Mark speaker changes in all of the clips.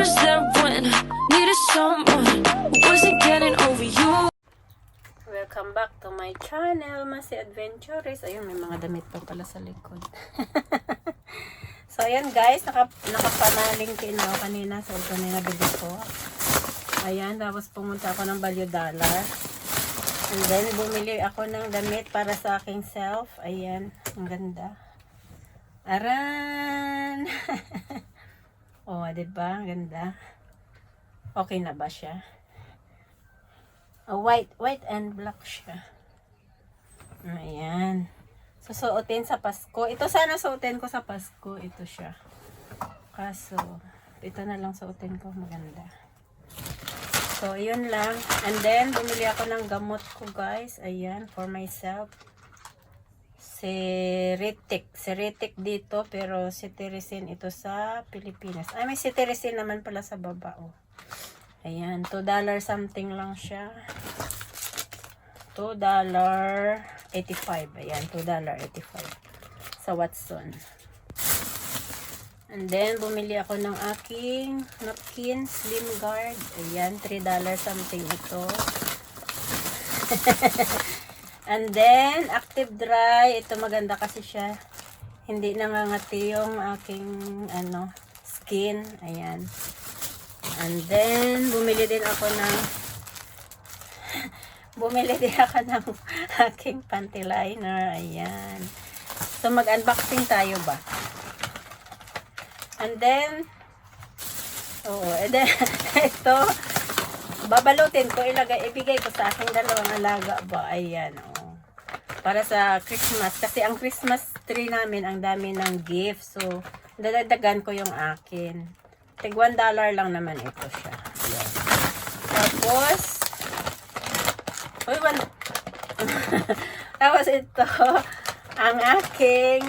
Speaker 1: was there when I needed someone who wasn't getting over you.
Speaker 2: Welcome back to my channel, Masi Adventures. Ayun, may mga damit pa pala sa likod. So, ayan guys, nakapamalingkin ako kanina. So, ito na yung nabili ko. Ayan, tapos pumunta ako ng Value Dollar. And then, bumili ako ng damit para sa aking self. Ayan, ang ganda. Aran! Oh, diba? Ang ganda. Okay na ba siya? White and black siya. Ayan. Susuotin sa Pasko. Ito sana suotin ko sa Pasko. Ito siya. Kaso, ito na lang suotin ko. Maganda. So, yun lang. And then, bumili ako ng gamot ko, guys. Ayan, for myself. Ceritic dito, pero cetirizine ito sa Pilipinas. Ay, may cetirizine naman pala sa baba, oh. Ayan, $2 something lang siya. $2.85. Ayan, $2.85 sa Watson. And then, bumili ako ng aking napkin, Slim Guard. Ayan, $3 something ito. And then, Active Dry. Ito maganda kasi siya. Hindi nangangati yung aking skin. Ayan. And then, bumili din ako ng aking panty liner. Ayan. So, mag-unboxing tayo ba? And then, ito, babalutin ko, ibigay ko sa aking dalawang alaga ba. Ayan, oh. Para sa Christmas. Kasi ang Christmas tree namin, ang dami ng gift. So, dadagdagan ko yung akin. Tig $1 lang naman ito siya. Ayan. Tapos, tapos ito, ang aking,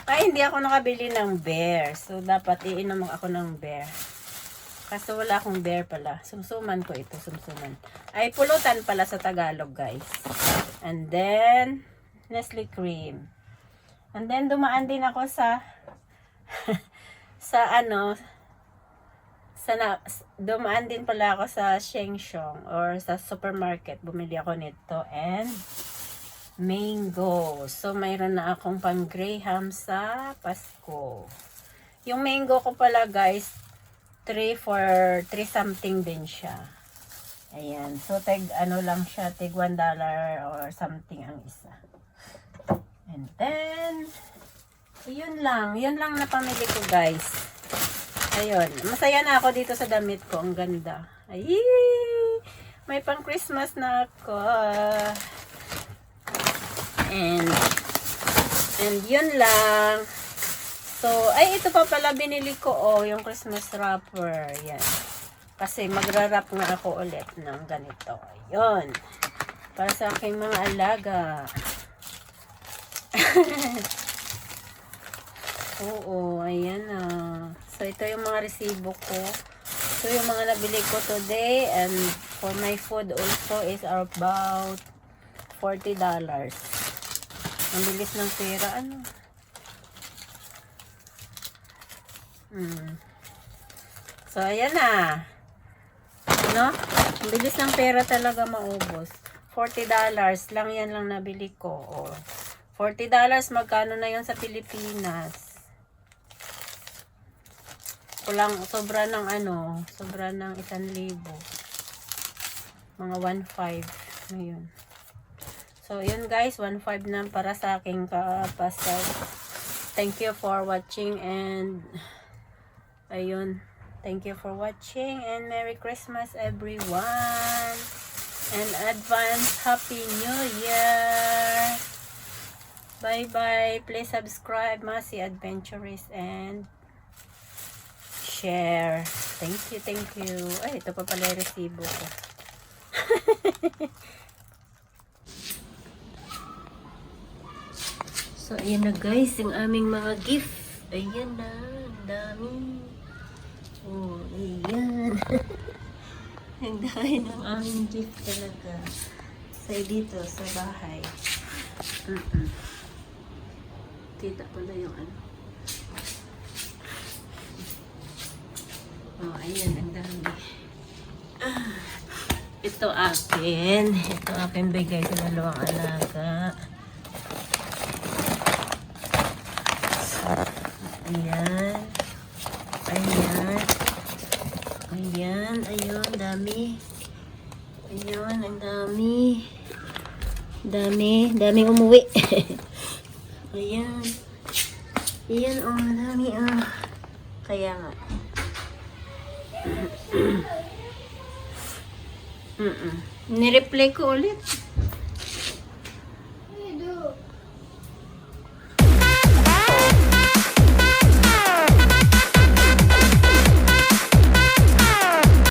Speaker 2: ay, hindi ako nakabili ng bear. So, dapat iinom ako ng bear. Kasi wala akong bear pala. Sumsuman ko ito, sumsuman. Ay, pulutan pala sa Tagalog, guys. And then, Nestle Cream. And then, dumaan din ako sa, dumaan din pala ako sa Shengshong or sa supermarket. Bumili ako nito and mango. So, mayroon na akong pang Graham sa Pasko. Yung mango ko pala, guys, 3 something din siya. Ayan. So, lang siya, tig $1 or something ang isa. And then, yun lang na pamili ko, guys. Ayun. Masaya na ako dito sa damit ko. Ang ganda. Ay, may pang Christmas na ako. And yun lang. So, ay, ito pa pala binili ko, yung Christmas wrapper. Yan. Kasi magra-wrap nga ako ulit ng ganito. Ayun. Para sa aking mga alaga. Oo, ayan na. So, ito yung mga resibo ko. So, yung mga nabili ko today and for my food also is about $40. Ang bilis ng pera, So, ayan na. Ang bilis ng pera talaga maubos. $40 lang yan lang nabili ko. Oh. $40, magkano na yun sa Pilipinas? Sobra ng sobra ng 1,000. Mga 1,500 ngayon. So, yun guys, 1,500 na para sa aking kapasal. Thank you for watching and ayun. Thank you for watching and Merry Christmas everyone. And advance Happy New Year. Bye-bye. Please subscribe Masi Adventures and share. Thank you. Ay, ito pa pala yung resibo ko. So, ayan na guys, yung aming mga gift. Ayan na, ang dami. Oh, ayan. Ang dami ng aming gift talaga. So, dito, sa bahay. Kita pala yung Oh, ayan, ang dami. Ito akin. Ito akin bigay sa dalawang alaga. Ayan. Ayan. Ayan. Ayun, dami. Ayun, ang dami. Dami. Daming umuwi. Ayan. Ayan, oh, dami, oh. Kaya nga. Nireplay ko ulit.